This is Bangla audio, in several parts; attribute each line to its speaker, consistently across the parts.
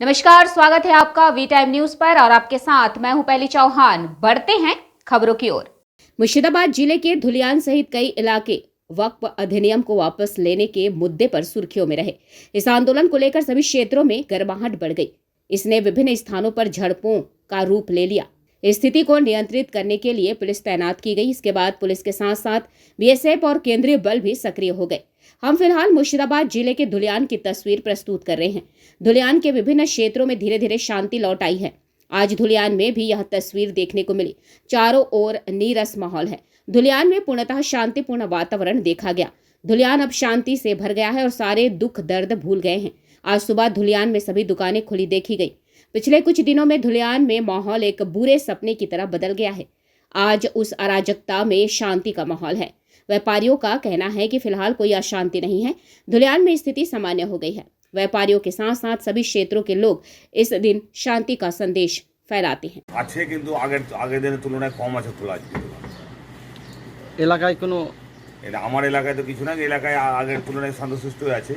Speaker 1: नमस्कार, स्वागत है आपका वी टाइम न्यूज पर और आपके साथ मैं हूं पहली चौहान। बढ़ते हैं खबरों की ओर। मुर्शिदाबाद जिले के धुलियान सहित कई इलाके वक्फ अधिनियम को वापस लेने के मुद्दे पर सुर्खियों में रहे। इस आंदोलन को लेकर सभी क्षेत्रों में गर्माहट बढ़ गई। इसने विभिन्न स्थानों पर झड़पों का रूप ले लिया। स्थिति को नियंत्रित करने के लिए पुलिस तैनात की गई। इसके बाद पुलिस के साथ साथ बीएसएफ और केंद्रीय बल भी सक्रिय हो गए। हम फिलहाल मुर्शिदाबाद जिले के धुलियान की तस्वीर प्रस्तुत कर रहे हैं। धुलियान के विभिन्न क्षेत्रों में धीरे धीरे शांति लौट आई है। आज धुलियान में भी यह तस्वीर देखने को मिली। चारों ओर नीरस माहौल है। धुलियान में पूर्णतः शांतिपूर्ण वातावरण देखा गया। धुलियान अब शांति से भर गया है और सारे दुख दर्द भूल गए हैं। आज सुबह धुलियान में सभी दुकानें खुली देखी गई। पिछले कुछ दिनों में धुलियान में माहौल एक बुरे सपने की तरह बदल गया है। आज उस अराजकता में शांति का माहौल है। व्यापारियों का कहना है कि फिलहाल कोई अशांति नहीं है। धुलियान में स्थिति सामान्य हो गई है। व्यापारियों के साथ साथ सभी क्षेत्रों के लोग इस दिन शांति का संदेश फैलाते हैं।
Speaker 2: আছে কিন্তু আগের দিনের তুলনায় কম আছে খোলা আজকে
Speaker 3: এলাকায় কোনো
Speaker 2: এটা আমার এলাকায় তো কিছু না, এলাকায় আগের তুলনায় শান্তশিষ্ট আছে,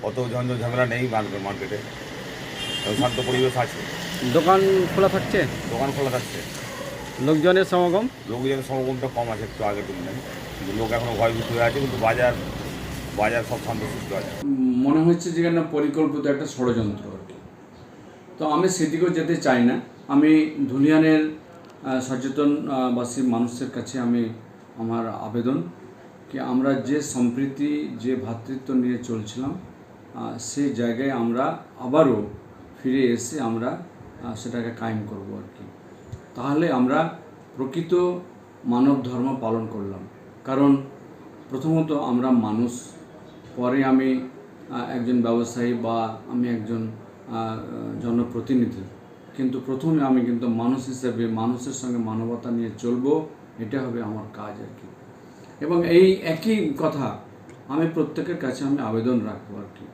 Speaker 2: অত ঝঞ্ঝট ঝামেলা নেই মার্কেটে, শান্ত পরিবেশ আছে।
Speaker 3: দোকান খোলা থাকছে,
Speaker 2: দোকান খোলা থাকছে,
Speaker 3: লোকজনের
Speaker 2: লোকজনের সমাগমটা কম আছে একটু আগের তুলনায়, কিন্তু লোক এখনো ভয়ভীত হয়ে আছে, কিন্তু বাজার সব শান্তশিষ্ট আছে।
Speaker 4: মনে হচ্ছে যে না পরিকল্পিত একটা ষড়যন্ত্র আর কি। তো আমি সেদিকেও যেতে চাই না। আমি ধুলিয়ানের সচেতনবাসী মানুষের কাছে আমি আমার আবেদন কি আমরা যে সম্প্রীতি যে ভ্রাতৃত্ব নিয়ে চলছিলাম সেই জায়গায় আমরা আবারও ফিরে এসে আমরা সেটাকে কায়েম করব আর কি। তাহলে আমরা প্রকৃত মানব ধর্ম পালন করলাম। কারণ প্রথমত আমরা মানুষ, পরে আমি একজন ব্যবসায়ী বা আমি একজন জনপ্রতিনিধি, কিন্তু প্রথমে আমি কিন্তু মানুষ হিসেবে মানুষের সঙ্গে মানবতা নিয়ে চলবো, এটা হবে আমার কাজ আর কি। এবং এই একই কথা আমি প্রত্যেকের কাছে আমি আবেদন রাখবো আর কি।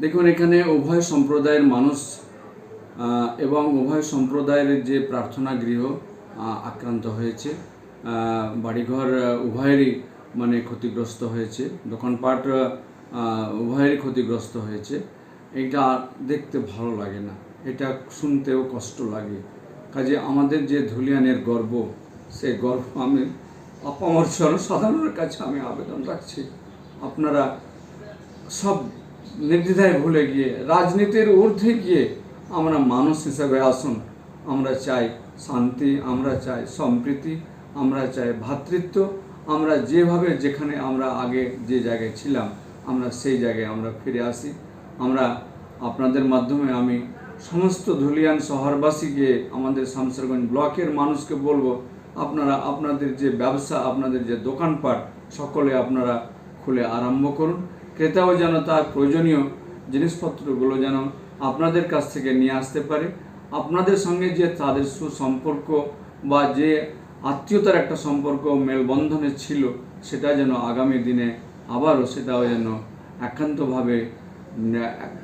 Speaker 4: দেখুন, এখানে উভয় সম্প্রদায়ের মানুষ এবং উভয় সম্প্রদায়ের যে প্রার্থনা গৃহ আক্রান্ত হয়েছে, বাড়িঘর উভয়েরই মানে ক্ষতিগ্রস্ত হয়েছে, দোকানপাট উভয়েরই ক্ষতিগ্রস্ত হয়েছে। এটা দেখতে ভালো লাগে না, এটা শুনতেও কষ্ট লাগে। কাজে আমাদের যে ধুলিয়ানের গর্ব, সেই গর্ব আমি আপামর জনসাধারণের কাছে আমি আবেদন রাখছি, আপনারা সব নির্দ্বিধায় ভুলে গিয়ে রাজনীতির ঊর্ধ্বে গিয়ে আমরা মানুষ হিসেবে আসুন। আমরা চাই শান্তি, আমরা চাই সম্প্রীতি, আমরা চাই ভ্রাতৃত্ব। আমরা যেভাবে যেখানে আমরা আগে যে জায়গায় ছিলাম আমরা সেই জায়গায় আমরা ফিরে আসি। আমরা আপনাদের মাধ্যমে আমি সমস্ত ধুলিয়ান শহরবাসীকে, আমাদের শামসেরগঞ্জ ব্লকের মানুষকে বলবো, আপনারা আপনাদের যে ব্যবসা, আপনাদের যে দোকানপাট সকলে আপনারা খুলে আরম্ভ করুন। ক্রেতাও যেন তার প্রয়োজনীয় জিনিসপত্রগুলো যেন আপনাদের কাছ থেকে নিয়ে আসতে পারে। আপনাদের সঙ্গে যে তাদের সুসম্পর্ক বা যে আত্মীয়তার একটা সম্পর্ক মেলবন্ধনে ছিল, সেটা যেন আগামী দিনে আবারও সেটাও যেন একান্তভাবে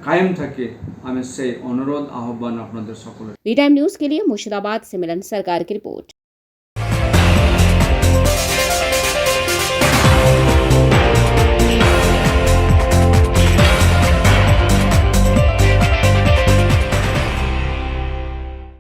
Speaker 4: कायम থাকে। আমি সেই অনুরোধ আহ্বান আপনাদের সকলের।
Speaker 1: वी टाइम न्यूज के लिए मुर्शिदाबाद से मिलन सरकार की रिपोर्ट।